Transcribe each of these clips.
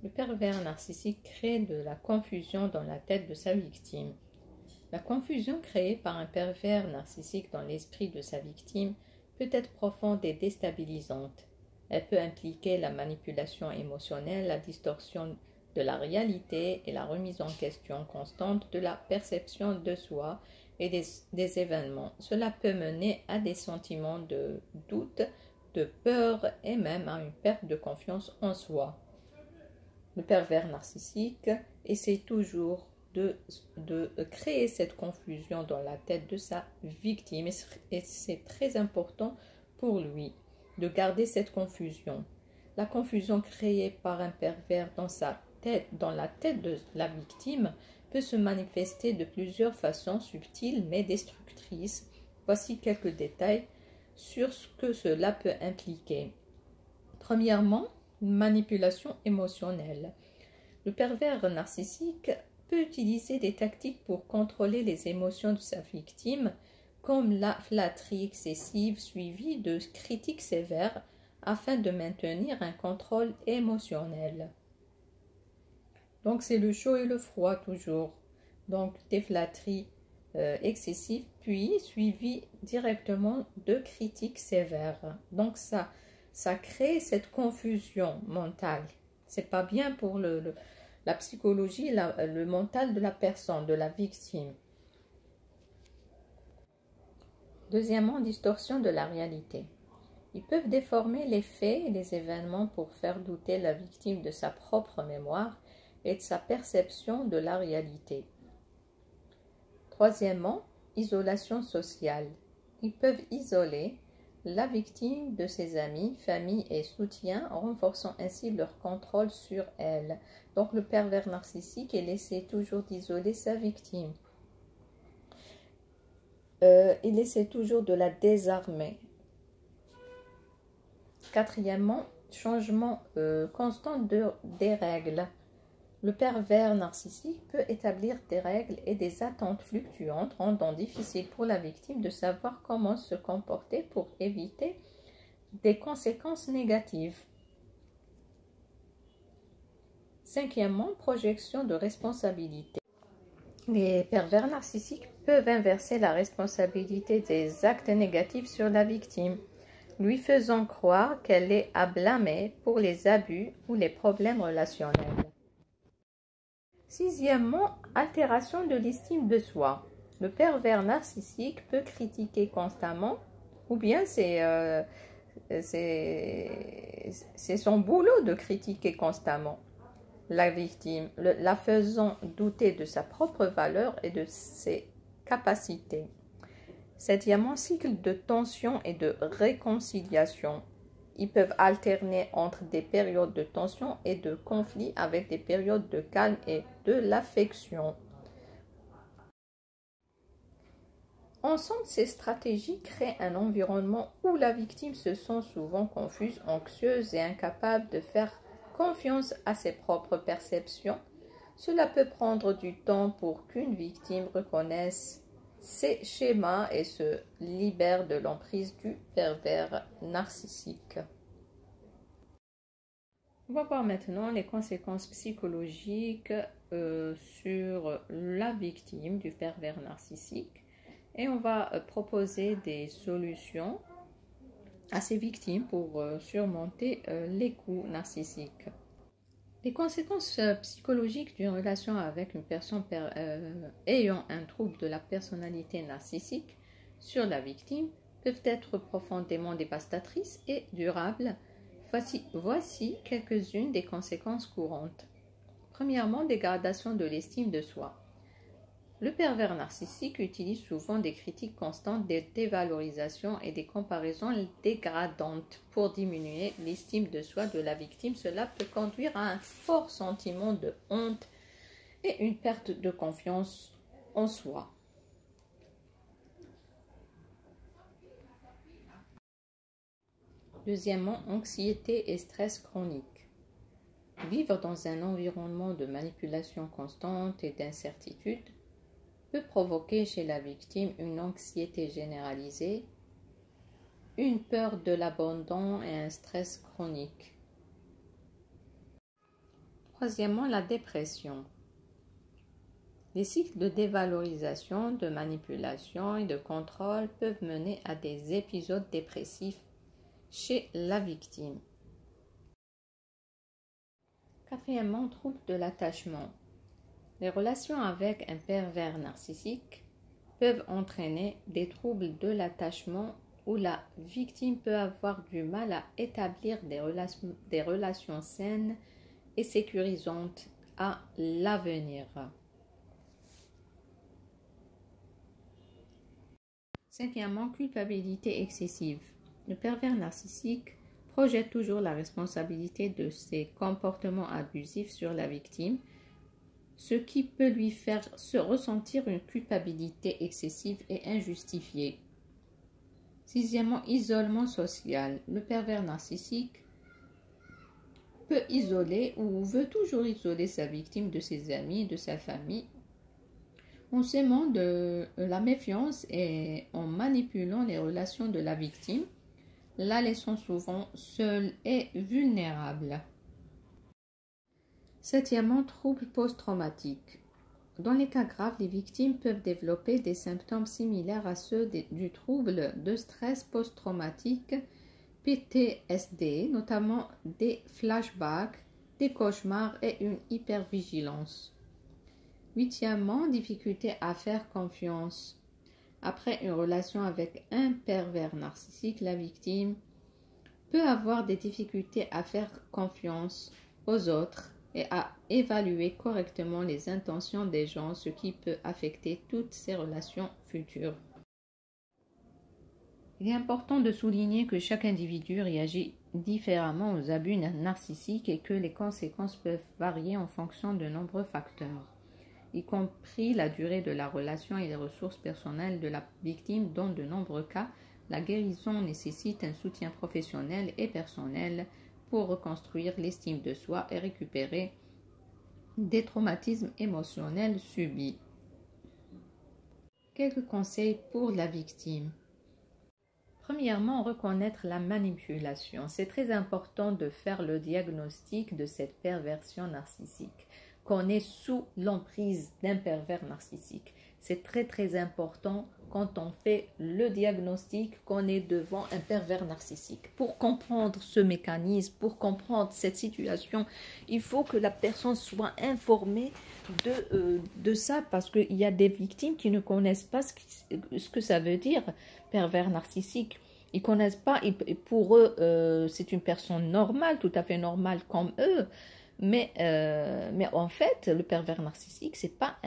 Le pervers narcissique crée de la confusion dans la tête de sa victime. La confusion créée par un pervers narcissique dans l'esprit de sa victime peut être profonde et déstabilisante. Elle peut impliquer la manipulation émotionnelle, la distorsion de la réalité et la remise en question constante de la perception de soi et des événements. Cela peut mener à des sentiments de doute, de peur et même à une perte de confiance en soi. Le pervers narcissique essaie toujours de créer cette confusion dans la tête de sa victime et c'est très important pour lui de garder cette confusion. La confusion créée par un pervers dans la tête de la victime peut se manifester de plusieurs façons subtiles mais destructrices. Voici quelques détails sur ce que cela peut impliquer. Premièrement, manipulation émotionnelle. Le pervers narcissique peut utiliser des tactiques pour contrôler les émotions de sa victime, comme la flatterie excessive suivie de critiques sévères afin de maintenir un contrôle émotionnel. Donc c'est le chaud et le froid toujours. Donc des flatteries excessives puis suivies directement de critiques sévères. Donc ça crée cette confusion mentale. C'est pas bien pour la psychologie, le mental de la personne, de la victime. Deuxièmement, distorsion de la réalité. Ils peuvent déformer les faits et les événements pour faire douter la victime de sa propre mémoire et de sa perception de la réalité. Troisièmement, isolation sociale. Ils peuvent isoler la victime de ses amis, famille et soutien, en renforçant ainsi leur contrôle sur elle. Donc le pervers narcissique, il essaie toujours d'isoler sa victime. Il essaie toujours de la désarmer. Quatrièmement, changement constant des règles. Le pervers narcissique peut établir des règles et des attentes fluctuantes, rendant difficile pour la victime de savoir comment se comporter pour éviter des conséquences négatives. Cinquièmement, projection de responsabilité. Les pervers narcissiques peuvent inverser la responsabilité des actes négatifs sur la victime, lui faisant croire qu'elle est à blâmer pour les abus ou les problèmes relationnels. Sixièmement, altération de l'estime de soi. Le pervers narcissique peut critiquer constamment, ou bien c'est son boulot de critiquer constamment la victime, la faisant douter de sa propre valeur et de ses capacités. Septièmement, cycle de tension et de réconciliation. Ils peuvent alterner entre des périodes de tension et de conflit avec des périodes de calme et de l'affection. Ensemble, ces stratégies créent un environnement où la victime se sent souvent confuse, anxieuse et incapable de faire confiance à ses propres perceptions. Cela peut prendre du temps pour qu'une victime reconnaisse ces schémas et se libère de l'emprise du pervers narcissique. On va voir maintenant les conséquences psychologiques sur la victime du pervers narcissique et on va proposer des solutions à ces victimes pour surmonter les coups narcissiques. Les conséquences psychologiques d'une relation avec une personne ayant un trouble de la personnalité narcissique sur la victime peuvent être profondément dévastatrices et durables. Voici quelques-unes des conséquences courantes. Premièrement, dégradation de l'estime de soi. Le pervers narcissique utilise souvent des critiques constantes, des dévalorisations et des comparaisons dégradantes pour diminuer l'estime de soi de la victime. Cela peut conduire à un fort sentiment de honte et une perte de confiance en soi. Deuxièmement, anxiété et stress chronique. Vivre dans un environnement de manipulation constante et d'incertitude peut provoquer chez la victime une anxiété généralisée, une peur de l'abandon et un stress chronique. Troisièmement, la dépression. Les cycles de dévalorisation, de manipulation et de contrôle peuvent mener à des épisodes dépressifs chez la victime. Quatrièmement, trouble de l'attachement. Les relations avec un pervers narcissique peuvent entraîner des troubles de l'attachement où la victime peut avoir du mal à établir des relations saines et sécurisantes à l'avenir. Cinquièmement, culpabilité excessive. Le pervers narcissique projette toujours la responsabilité de ses comportements abusifs sur la victime, ce qui peut lui faire se ressentir une culpabilité excessive et injustifiée. Sixièmement, isolement social. Le pervers narcissique peut isoler ou veut toujours isoler sa victime de ses amis, de sa famille, en sémant de la méfiance et en manipulant les relations de la victime, la laissant souvent seule et vulnérable. Septièmement, troubles post-traumatiques. Dans les cas graves, les victimes peuvent développer des symptômes similaires à ceux du trouble de stress post-traumatique, PTSD, notamment des flashbacks, des cauchemars et une hypervigilance. Huitièmement, difficulté à faire confiance. Après une relation avec un pervers narcissique, la victime peut avoir des difficultés à faire confiance aux autres et à évaluer correctement les intentions des gens, ce qui peut affecter toutes ses relations futures. Il est important de souligner que chaque individu réagit différemment aux abus narcissiques et que les conséquences peuvent varier en fonction de nombreux facteurs, y compris la durée de la relation et les ressources personnelles de la victime. Dans de nombreux cas, la guérison nécessite un soutien professionnel et personnel pour reconstruire l'estime de soi et récupérer des traumatismes émotionnels subis. Quelques conseils pour la victime. Premièrement, reconnaître la manipulation. C'est très important de faire le diagnostic de cette perversion narcissique, qu'on est sous l'emprise d'un pervers narcissique. C'est très important quand on fait le diagnostic qu'on est devant un pervers narcissique. Pour comprendre ce mécanisme, pour comprendre cette situation, il faut que la personne soit informée de ça, parce qu'il y a des victimes qui ne connaissent pas ce que ça veut dire, pervers narcissique. Ils ne connaissent pas, et pour eux, c'est une personne normale, tout à fait normale comme eux. Mais en fait, le pervers narcissique, ce n'est pas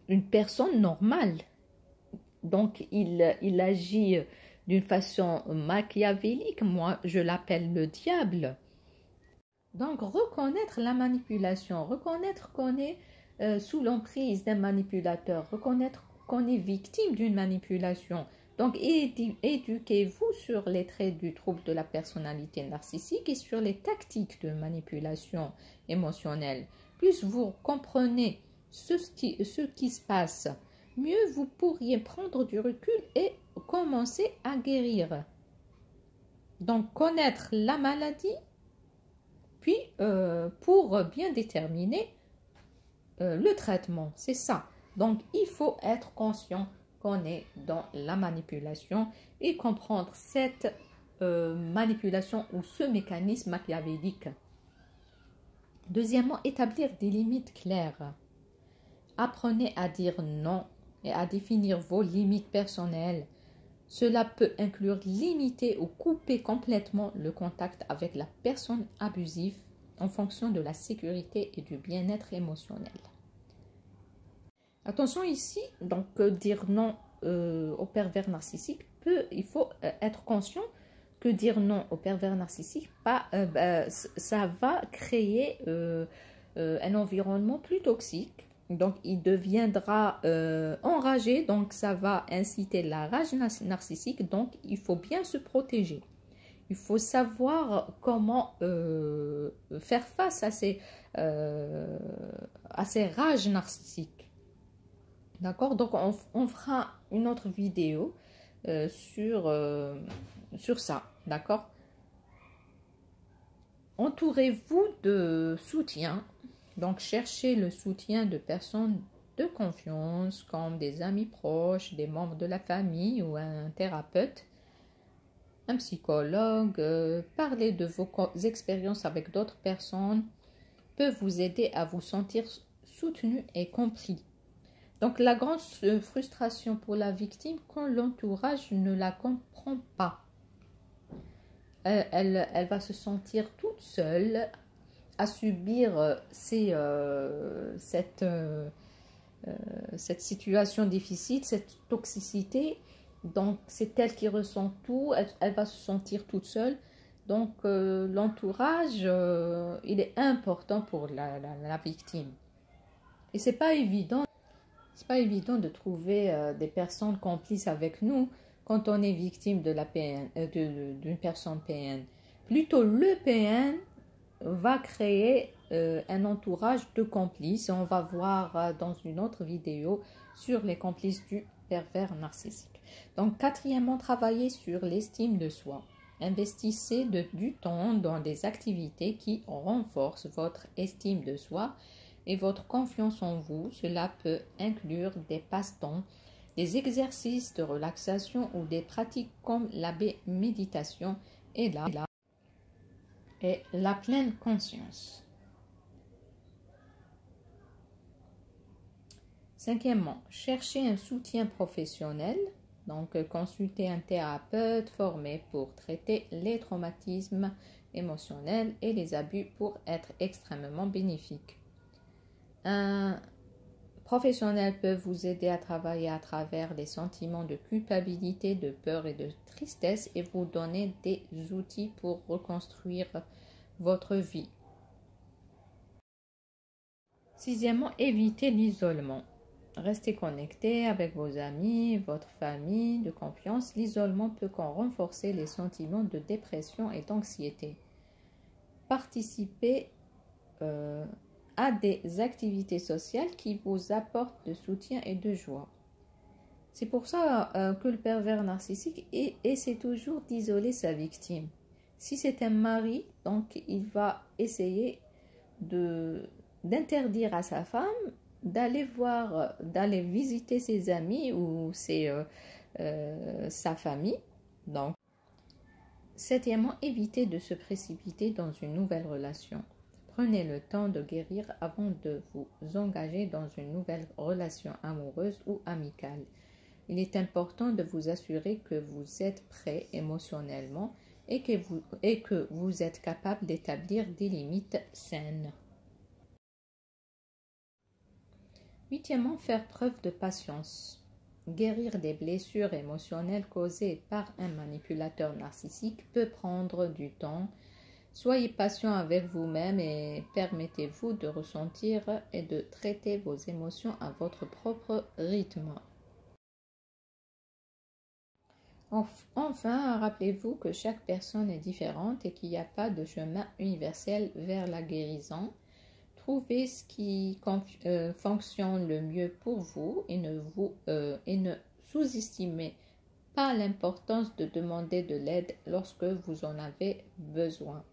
une personne normale. Donc, il agit d'une façon machiavélique. Moi, je l'appelle le diable. Donc, reconnaître la manipulation, reconnaître qu'on est sous l'emprise d'un manipulateur, reconnaître qu'on est victime d'une manipulation. Donc, éduquez-vous sur les traits du trouble de la personnalité narcissique et sur les tactiques de manipulation émotionnelle. Plus vous comprenez ce qui se passe, mieux vous pourriez prendre du recul et commencer à guérir. Donc, connaître la maladie, puis pour bien déterminer le traitement, c'est ça. Donc, il faut être conscient qu'on est dans la manipulation et comprendre cette manipulation ou ce mécanisme machiavélique. Deuxièmement, établir des limites claires. Apprenez à dire non et à définir vos limites personnelles. Cela peut inclure limiter ou couper complètement le contact avec la personne abusive en fonction de la sécurité et du bien-être émotionnel. Attention ici, donc dire non au pervers narcissique, il faut être conscient que dire non au pervers narcissique, ça va créer un environnement plus toxique. Donc, il deviendra enragé, donc ça va inciter la rage narcissique, donc il faut bien se protéger. Il faut savoir comment faire face à ces rages narcissiques. D'accord? Donc, on fera une autre vidéo sur ça. D'accord? Entourez-vous de soutien. Donc, cherchez le soutien de personnes de confiance, comme des amis proches, des membres de la famille ou un thérapeute, un psychologue. Parler de vos expériences avec d'autres personnes peut vous aider à vous sentir soutenu et compris. Donc, la grande frustration pour la victime quand l'entourage ne la comprend pas. Elle va se sentir toute seule à subir cette situation difficile, cette toxicité. Donc, c'est elle qui ressent tout, elle va se sentir toute seule. Donc, l'entourage, il est important pour la victime. Et c'est pas évident de trouver des personnes complices avec nous quand on est victime de la PN, d'une personne PN. Plutôt, le PN va créer un entourage de complices. On va voir dans une autre vidéo sur les complices du pervers narcissique. Donc, quatrièmement, travaillez sur l'estime de soi. Investissez du temps dans des activités qui renforcent votre estime de soi et votre confiance en vous. Cela peut inclure des passe-temps, des exercices de relaxation ou des pratiques comme la méditation et la pleine conscience. Cinquièmement, cherchez un soutien professionnel. Donc, consultez un thérapeute formé pour traiter les traumatismes émotionnels et les abus pour être extrêmement bénéfique. Un professionnel peut vous aider à travailler à travers les sentiments de culpabilité, de peur et de tristesse et vous donner des outils pour reconstruire votre vie. Sixièmement, évitez l'isolement. Restez connecté avec vos amis, votre famille de confiance. L'isolement peut renforcer les sentiments de dépression et d'anxiété. Participez à des activités sociales qui vous apportent de soutien et de joie. C'est pour ça que le pervers narcissique essaie toujours d'isoler sa victime. Si c'est un mari, donc il va essayer d'interdire à sa femme d'aller visiter ses amis ou sa famille. Donc, septièmement, évitez de se précipiter dans une nouvelle relation. Prenez le temps de guérir avant de vous engager dans une nouvelle relation amoureuse ou amicale. Il est important de vous assurer que vous êtes prêt émotionnellement et que vous êtes capable d'établir des limites saines. Huitièmement, faire preuve de patience. Guérir des blessures émotionnelles causées par un manipulateur narcissique peut prendre du temps. Soyez patient avec vous-même et permettez-vous de ressentir et de traiter vos émotions à votre propre rythme. Enfin, rappelez-vous que chaque personne est différente et qu'il n'y a pas de chemin universel vers la guérison. Trouvez ce qui fonctionne le mieux pour vous et ne sous-estimez pas l'importance de demander de l'aide lorsque vous en avez besoin.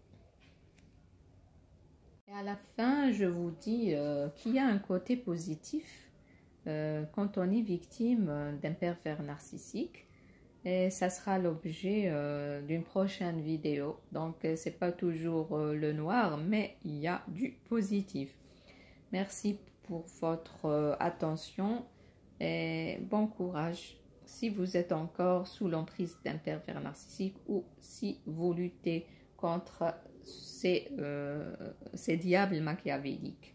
Et à la fin, je vous dis qu'il y a un côté positif quand on est victime d'un pervers narcissique. Et ça sera l'objet d'une prochaine vidéo. Donc, ce n'est pas toujours le noir, mais il y a du positif. Merci pour votre attention et bon courage. Si vous êtes encore sous l'emprise d'un pervers narcissique ou si vous luttez contre ces diables machiavéliques.